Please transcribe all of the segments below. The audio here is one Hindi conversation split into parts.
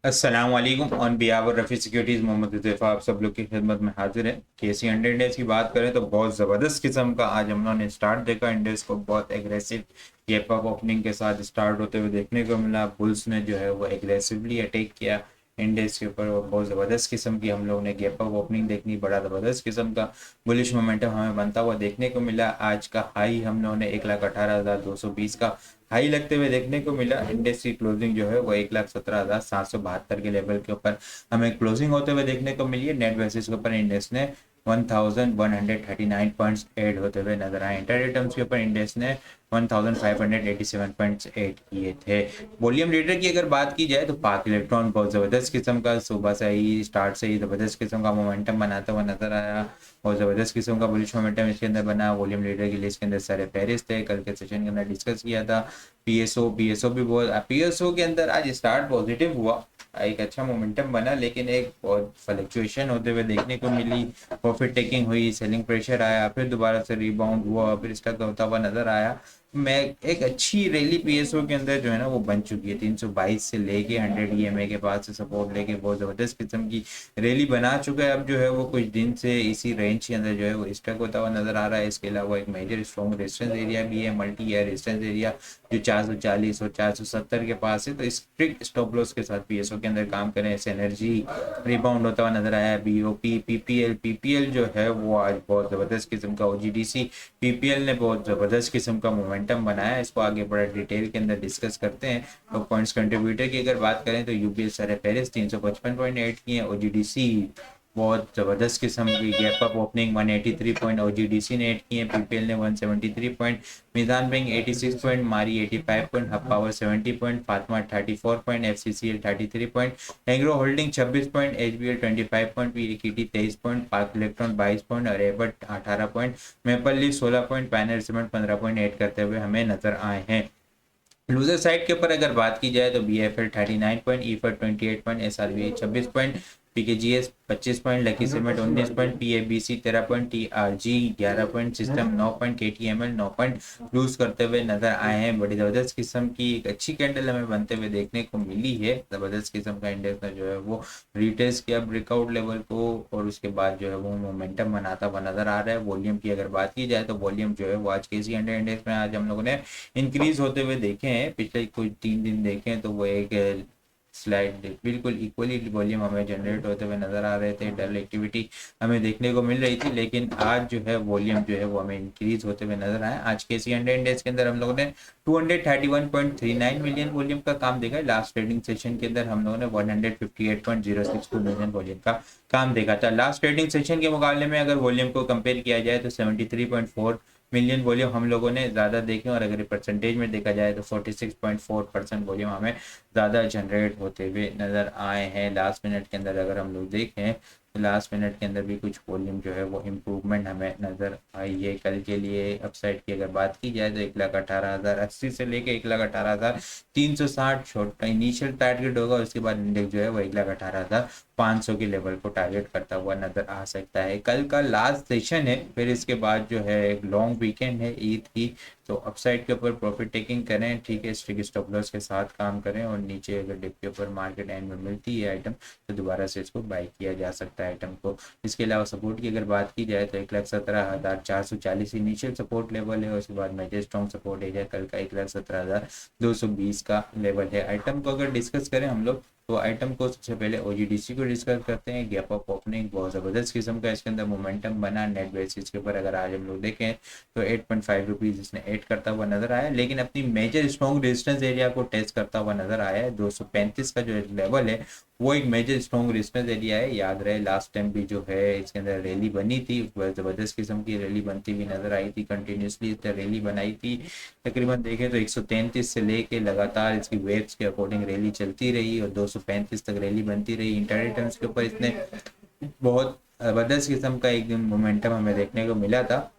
अस्सलाम वालेकुम। On behalf of Rafi securities Mohammad Huzaifa आप सब लोग की खिदमत में हाजिर है। केसी 100 डेज़ की बात करें तो बहुत ज़बरदस्त किस्म का आज हम लोगों ने स्टार्ट देखा। इंडेक्स को बहुत एग्रेसिव गैप अप ओपनिंग के साथ स्टार्ट होते हुए देखने को मिला। बुल्स ने जो है वो एग्रेसिवली अटैक किया इंडेक्स के ऊपर। बहुत ज़बरदस्त किस्म की हम लोगों ने गैप अप ओपनिंग देखनी, बड़ा ज़बरदस्त किस्म का बुलिश मोमेंटम हमें बनता हुआ देखने को मिला। आज का हाई हम लोगों ने 1,18,220 का हाई लगते हुए देखने को मिला। इंडेक्स की क्लोजिंग जो है वो 1,17,772 के लेवल के ऊपर हमें क्लोजिंग होते हुए देखने को मिली है। नेट बेसिस के ऊपर इंडेक्स ने 1139 पॉइंट्स ऐड होते हुए नजर आए। इंटरडे टर्म्स के ऊपर इंडेक्स ने 1587 पॉइंट्स ऐड किए थे। वॉल्यूम लीडर की अगर बात की जाए तो पाक इलेक्ट्रॉन बहुत ज़बरदस्त किस्म का सुबह से ही स्टार्ट से ही ज़बरदस्त किस्म का मोमेंटम बनाता हुआ नजर आया। बहुत ज़बरदस्त किस्म का बुलिश मोमेंटम इसके अंदर बना। वॉल्यूम लीडर की लिस्ट के अंदर सारे फहरिस्त थे। कल के सेशन के अंदर डिस्कस किया था। पीएसओ भी बहुत, पीएसओ के अंदर आज स्टार्ट पॉजिटिव हुआ, एक अच्छा मोमेंटम बना, लेकिन एक बहुत फ्लक्चुएशन होते हुए देखने को मिली। प्रॉफिट टेकिंग हुई, सेलिंग प्रेशर आया, फिर दोबारा से रिबाउंड हुआ, फिर स्टक होता हुआ नजर आया। मैं एक अच्छी रैली पीएसओ के अंदर जो है ना वो बन चुकी है। 322 से लेके 100 ईएमए के पास से सपोर्ट लेके बहुत ज़बरदस्त किस्म की रैली बना चुका है। अब जो है वो कुछ दिन से इसी रेंज के अंदर जो है वो स्टक होता हुआ नजर आ रहा है। इसके अलावा एक मेजर स्ट्रॉन्ग रेजिस्टेंस एरिया भी है, मल्टी ईयर रेजिस्टेंस एरिया जो 440 और 470 के पास है। तो स्ट्रिक्ट स्टॉप लॉस के साथ पीएसओ के अंदर काम करें। ऐसे एनर्जी रिबाउंड होता हुआ नजर आया। बीओपी पीपीएल जो है वो आज बहुत ज़बरदस्त किस्म का, ओजीडीसी पीपीएल ने बहुत ज़बरदस्त किस्म का मोमेंटम बनाया। इसको आगे बड़ा डिटेल के अंदर डिस्कस करते हैं। तो पॉइंट्स कंट्रीब्यूटर की अगर बात करें तो यूबीएस सर फेरिस 355.8 की है। ओजीडीसी बहुत ज़बरदस्त किस्म की gap up opening 183 point OGDC ने ऐड किए हैं। पीपीएल ने 173 पॉइंट, मिजान bank 86 point, Mari 85 point, hub power 70 point, Fatima 34 point, FCCL 33 point, agro holding 26 point, HBL 25 point, PET 23 point, park electron 22 point और Abbott 18 point, maple leaf 16 point, panel cement 15 point add करते हुए हमें नजर आए हैं। लूजर साइड के ऊपर अगर बात की जाए तो बी एफ एल 39 पॉइंट, ईफर 28 point, S R B 26 point, PKGS 25 point, lucky cement 19 point, PABC 13 point, TRG 11 point, system 9 point, KTML 9 point lose करते हुए नजर आए हैं। बड़ी ज़बरदस्त किस्म की एक अच्छी कैंडल हमें बनते हुए देखने को मिली है। ज़बरदस्त किस्म का इंडेक्स में जो है वो रिटेस्ट किया ब्रेकआउट लेवल को और उसके बाद जो है वो मोमेंटम बनाता हुआ नजर आ रहा है। वॉल्यूम की अगर बात की जाए तो वॉल्यूम जो है वो आज केसी 100 इंडेक्स में आज हम लोगों ने इंक्रीज होते हुए देखे हैं। पिछले कुछ 3 दिन देखें तो वो एक स्लाइड बिल्कुल इक्वली वॉल्यूम हमें जनरेट होते हुए नजर आ रहे थे। डल एक्टिविटी हमें देखने को मिल रही थी, लेकिन आज जो है वॉल्यूम जो है वो हमें इंक्रीज होते हुए नजर आया। आज के सी 100 इंडेक्स के अंदर हम लोगों ने 231.39 मिलियन वॉल्यूम का काम देखा है। लास्ट ट्रेडिंग सेशन के अंदर हम लोगों ने 158.062 मिलियन वॉल्यूम का काम देखा था। लास्ट ट्रेडिंग सेशन के मुकाबले में अगर वॉल्यूम को कंपेयर किया जाए तो 73.4 मिलियन वॉल्यूम हम लोगों ने ज़्यादा देखे, और अगर परसेंटेज में देखा जाए तो 46.4% वॉल्यूम हमें ज़्यादा जनरेट होते हुए नज़र आए हैं। लास्ट मिनट के अंदर अगर हम लोग देखें तो लास्ट मिनट के अंदर भी कुछ वॉल्यूम जो है वो इम्प्रूवमेंट हमें नज़र आई है। कल के लिए अपसाइड की अगर बात की जाए तो 1,18,080 से लेकर 1,18,360 शॉर्ट का इनिशियल टारगेट होगा। उसके बाद इंडेक्स जो है वो 1,18,500 के लेवल को टारगेट करता हुआ नजर आ सकता है। कल का लास्ट सेशन है, फिर इसके बाद जो है एक लॉन्ग वीकेंड है ईद की। तो अपसाइड के ऊपर प्रॉफिट टेकिंग करें, ठीक है, स्ट्रिक्ट स्टॉप लॉस के साथ काम करें, और नीचे अगर डिप के ऊपर मार्केट एंड में मिलती है आइटम तो दोबारा से इसको बाई किया जा सकता है आइटम को। इसके अलावा सपोर्ट की अगर बात की जाए तो 1,17,440 इनिशियल सपोर्ट लेवल है। उसके बाद मेजर स्ट्रॉन्ग सपोर्ट एरिया कल का 1,17,220 का लेवल है। आइटम को अगर डिस्कस करें हम लोग तो आइटम को सबसे पहले ओजीडीसी को डिस्कस करते हैं। गैप अप ओपनिंग बहुत ज़बरदस्त किस्म का इसके अंदर मोमेंटम बना। नेट बेसिस के ऊपर अगर आज हम लोग देखें तो 8.5 रुपीज़ इसने ऐड करता हुआ नजर आया, लेकिन अपनी मेजर स्ट्रॉन्ग रेजिस्टेंस एरिया को टेस्ट करता हुआ नजर आया है। 235 का जो लेवल है वो एक मेजर स्ट्रॉन्ग रेजिस्टेंस एरिया है। याद रहे लास्ट टाइम भी जो है इसके अंदर रैली बनी थी, ज़बरदस्त किस्म की रैली बनती हुई नजर आई थी। कंटिन्यूसली इसने रैली बनाई थी। तकरीबन देखें तो 133 से लेके लगातार इसकी वेव्स के अकॉर्डिंग रैली चलती रही और 235 तक रैली बनती रही। इंटरडे टर्म्स के ऊपर इसने बहुत ज़बरदस्त किस्म का एक दिन मोमेंटम हमें देखने को मिला था,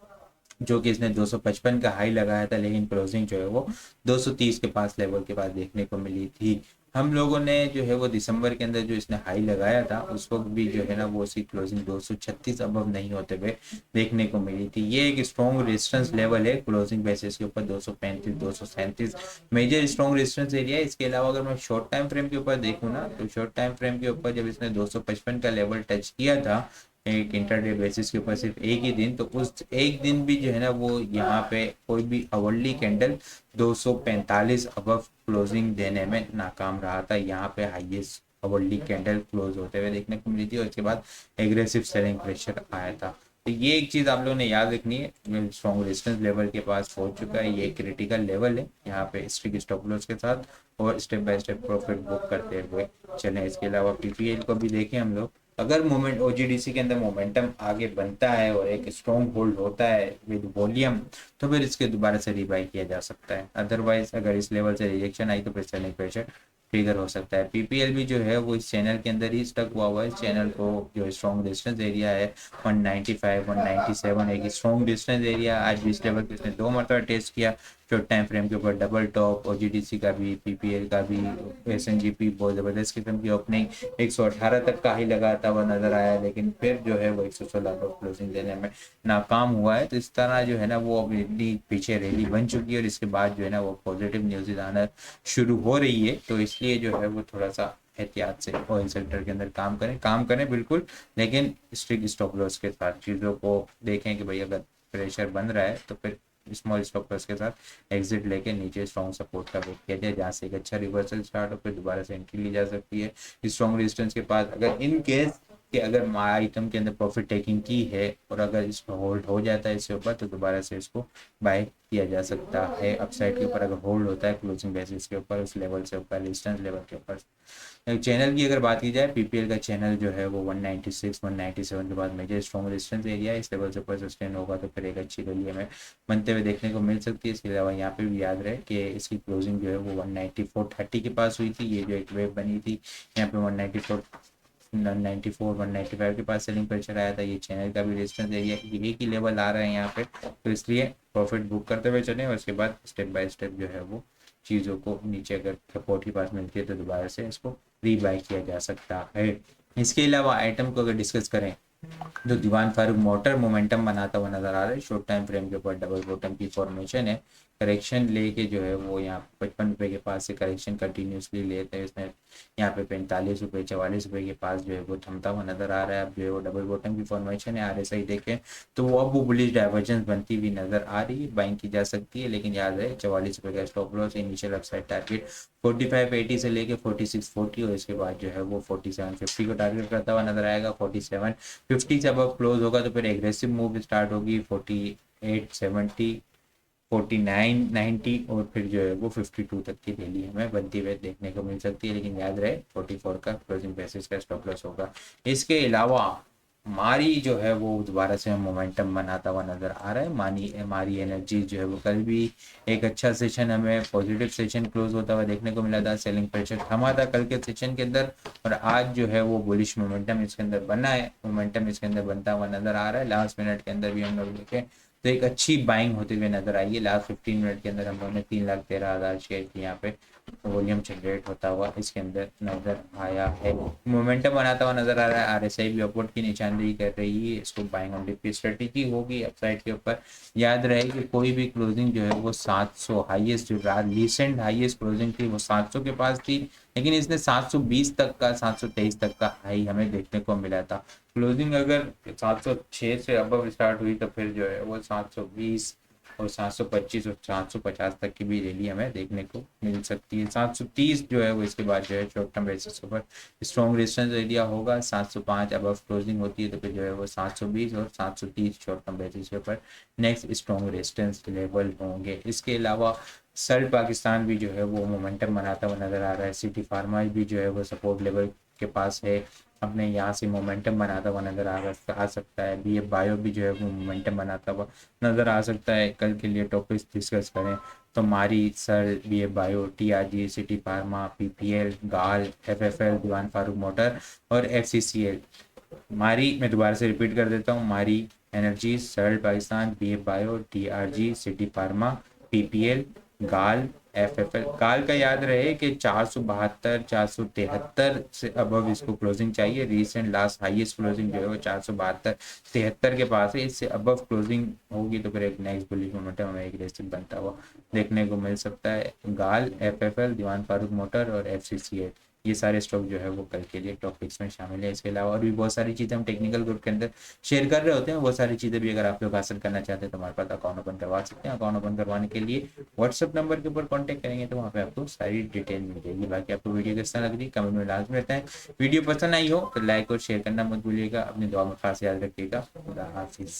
जो कि इसने 255 का हाई लगाया था, लेकिन क्लोजिंग जो है वो 230 के पास लेवल के पास देखने को मिली थी। हम लोगों ने जो है वो दिसंबर के अंदर जो इसने हाई लगाया था उस वक्त भी जो है ना वो उसकी क्लोजिंग 236 अबव नहीं होते हुए देखने को मिली थी। ये एक स्ट्रॉन्ग रेजिस्टेंस लेवल है क्लोजिंग बेसिस के ऊपर 235 237 मेजर स्ट्रॉन्ग रेजिस्टेंस एरिया है। इसके अलावा अगर मैं शॉर्ट टाइम फ्रेम के ऊपर देखूँ ना तो शॉर्ट टाइम फ्रेम के ऊपर जब इसने 255 का लेवल टच किया था एक इंटरडे बेसिस के ऊपर सिर्फ एक ही दिन, तो उस एक दिन भी जो है ना वो यहाँ पे कोई भी अवर्ली कैंडल 245 अबव क्लोजिंग देने में नाकाम रहा था। यहाँ पे हाईएस्ट अवर्ली कैंडल क्लोज होते हुए देखने को मिली थी और इसके बाद एग्रेसिव सेलिंग प्रेशर आया था। तो ये एक चीज़ आप लोगों ने याद रखनी है, स्ट्रॉन्ग रेजिस्टेंस लेवल के पास पहुंच चुका है, ये क्रिटिकल लेवल है। यहाँ पे स्ट्रिक स्टॉप लॉस के साथ और step by step profit book करते हुए चलें। इसके अलावा पीपीएल को भी देखें हम लोग, अगर मोमेंट ओजीडीसी के अंदर मोमेंटम आगे बनता है और एक स्ट्रॉन्ग होल्ड होता है विद वॉल्यूम, तो फिर इसके दोबारा से रिबाई किया जा सकता है। अदरवाइज अगर इस लेवल से रिजेक्शन आई तो फिर सेलिंग प्रेशर ट्रिगर हो सकता है। पीपीएल भी जो है वो इस चैनल के अंदर ही स्टक हुआ है। इस चैनल को जो स्ट्रॉन्ग डिस्टेंस एरिया है 195 197 एक स्ट्रॉन्ग डिस्टेंस एरिया, आज भी इस लेवल पे उसने 2 मरतबा टेस्ट किया। शॉर्ट टाइम फ्रेम के ऊपर डबल टॉप ओजीडीसी का भी पीपीएल का भी एसएनजीपी बहुत ज़बरदस्त किस्म की ओपनिंग 118 तक का ही लगाता हुआ नजर आया, लेकिन फिर जो है वो 116 पर क्लोजिंग देने में नाकाम हुआ है। तो इस तरह जो है ना वो अब इतनी पीछे रैली बन चुकी है और इसके बाद जो है ना वो पॉजिटिव न्यूज़ आना शुरू हो रही है। तो इसलिए जो है वो थोड़ा सा एहतियात से ऑयल सेक्टर के अंदर काम करें बिल्कुल, लेकिन स्ट्रिक्ट स्टॉप लॉस के साथ चीज़ों को देखें कि भाई अगर प्रेशर बन रहा है तो फिर स्मॉल स्टॉप लॉस के साथ एग्जिट लेके नीचे स्ट्रॉन्ग सपोर्ट का वेट किया जाए, जहाँ से एक अच्छा रिवर्सल स्टार्ट हो फिर दोबारा से एंट्री ली जा सकती है। स्ट्रॉन्ग रेजिस्टेंस के पास अगर इन केस कि अगर आइटम के अंदर प्रॉफिट टेकिंग की है और अगर इसको होल्ड हो जाता है इसके ऊपर तो दोबारा से इसको बाय किया जा सकता है। अपसाइड के ऊपर अगर होल्ड होता है क्लोजिंग बेसिस के ऊपर उस लेवल से ऊपर रेजिस्टेंस लेवल के ऊपर। चैनल की अगर बात की जाए पीपीएल का चैनल जो है वो 196 197 के बाद मेजर स्ट्रॉन्ग रेजिस्टेंस एरिया है। इस लेवल से ऊपर सस्टेन होगा तो फिर एक अच्छी रैली हमें बनते हुए देखने को मिल सकती है। इसके अलावा यहाँ पे भी याद रहे कि इसकी क्लोजिंग जो है वो 194.30 के पास हुई थी। ये जो एक वेव बनी थी यहाँ पे 194 194 195 के पास सेलिंग प्रेशर आया था। ये चैनल का भी रेजिस्टेंस एरिया एक ही लेवल आ रहा है यहाँ पे, तो इसलिए प्रॉफिट बुक करते हुए चलें और उसके बाद स्टेप बाय स्टेप जो है वो चीज़ों को नीचे अगर सपोर्ट के पास मिलती है तो दोबारा से इसको रीबाई किया जा सकता है। इसके अलावा आइटम को अगर डिस्कस करें तो दीवान फारूक मोटर मोमेंटम बनाता हुआ नजर आ रहा है। शॉर्ट टाइम फ्रेम के ऊपर डबल बॉटम की फॉर्मेशन है, करेक्शन लेके जो है वो यहाँ 55 रुपये के पास से करेक्शन कंटिन्यूसली लेते हैं। इसमें यहाँ पे 45 रुपये 44 रुपये के पास जो है वो थमता हुआ नजर आ रहा है। अब जो है वो डबल बॉटम की फॉर्मेशन है, आरएसआई देखें तो वो अब वो बुलिश डाइवर्जेंस बनती हुई नजर आ रही है, बाइंग की जा सकती है। लेकिन याद रहे 44 रुपये का stop loss, initial upside target 4580 से लेके 4640 और इसके बाद जो है वो 4750 को टारगेट करता हुआ नजर आएगा। 4750 से अब क्लोज होगा तो फिर एग्रेसिव मूव स्टार्ट होगी 4870 4990 और फिर जो है वो 52 तक की रैली हमें बनती हुई देखने को मिल सकती है। लेकिन याद रहे 44 का क्लोजिंग बेसिस का स्टॉप लॉस होगा। इसके अलावा मारी जो है वो दोबारा से मोमेंटम बनाता हुआ नजर आ रहा है। मारी एनर्जी जो है वो कल भी एक अच्छा सेशन हमें पॉजिटिव सेशन क्लोज होता हुआ देखने को मिला था। सेलिंग प्रेशर थमा था कल के सेशन के अंदर और आज जो है वो बुलिश मोमेंटम इसके अंदर बना है। मोमेंटम इसके अंदर बनता हुआ नजर आ रहा है। लास्ट मिनट के अंदर भी हम लोग देखें तो एक अच्छी बाइंग होते हुए नजर आई है। लास्ट 15 मिनट के अंदर हम लोगों ने 3,13,000 शेयर की यहाँ पे वॉल्यूम जनरेट होता हुआ इसके अंदर नजर आया है। मोमेंटम बनाता हुआ नजर आ रहा है। आरएसआई भी अपवर्ड की निशानदेही कर रही है। इसको बाइंग ऑन डिप की स्ट्रेटेजी होगी अपसाइड के ऊपर। याद रहे कि कोई भी क्लोजिंग जो है वो 700 हाईएस्ट जो रिसेंट हाईएस्ट क्लोजिंग थी वो 700 के पास थी, लेकिन इसने 720 तक का 723 तक का हाई हमें देखने को मिला था। क्लोजिंग अगर 706 से अबव स्टार्ट हुई तो फिर जो है वो 720 और 725 और 750 तक की भी रैली हमें देखने को मिल सकती है। 730 जो है वो इसके बाद जो है शॉर्ट टर्म बेसिस के ऊपर स्ट्रॉन्ग रेजिस्टेंस एरिया होगा। 705 अबव क्लोजिंग होती है तो फिर जो है वो 720 और 730 शॉर्ट टर्म बेसिस के ऊपर नेक्स्ट स्ट्रॉन्ग रेजिस्टेंस लेवल होंगे। इसके अलावा सर्ल पाकिस्तान भी जो है वो मोमेंटम बनाता हुआ नजर आ रहा है। सिटी फार्मा भी जो है वो सपोर्ट लेवल के पास है, अपने यहाँ से मोमेंटम बनाता हुआ नजर आ सकता है। बीएफ बायो भी जो है वो मोमेंटम बनाता हुआ नजर आ सकता है। कल के लिए टॉपिक्स डिस्कस करें तो मारी, sir, BF bio, TRG, city pharma, PPL, गाल, एफएफएल, दीवान फारूक मोटर और एफसीसीएल। मारी मैं दोबारा से रिपीट कर देता हूँ, मारी energy, Searle Pakistan, BF bio, TRG, city pharma, PPL, गाल FFL, गाल का याद रहे कि 472 473 से अबव इसको क्लोजिंग चाहिए। रीसेंट लास्ट हाईएस्ट क्लोजिंग जो है वो 472 73 के पास है। इससे अबव क्लोजिंग होगी तो फिर एक नेक्स्ट बुलिश मोमेंटम हमें एग्रेसिव बनता हुआ देखने को मिल सकता है। गाल, FFL, दीवान फारूक मोटर और FCCL, ये सारे स्टॉक जो है वो कल के लिए टॉपिक्स में शामिल है। इसके अलावा और भी बहुत सारी चीज़ें हम टेक्निकल ग्रुप के अंदर शेयर कर रहे होते हैं। वो सारी चीज़ें भी अगर आप लोग हासिल करना चाहते हैं तो हमारे पास अकाउंट ओपन करवा सकते हैं। अकाउंट ओपन करवाने के लिए व्हाट्सअप नंबर के ऊपर कांटेक्ट करेंगे तो वहाँ पे आपको सारी डिटेल मिल जाएगी। बाकी आपको वीडियो कैसा लग रही है कमेंट में लाजमी रहता है। वीडियो पसंद आई हो तो लाइक और शेयर करना मत भूलिएगा। अपनी दुआ में खास याद रखिएगा। खुदा हाफिज़।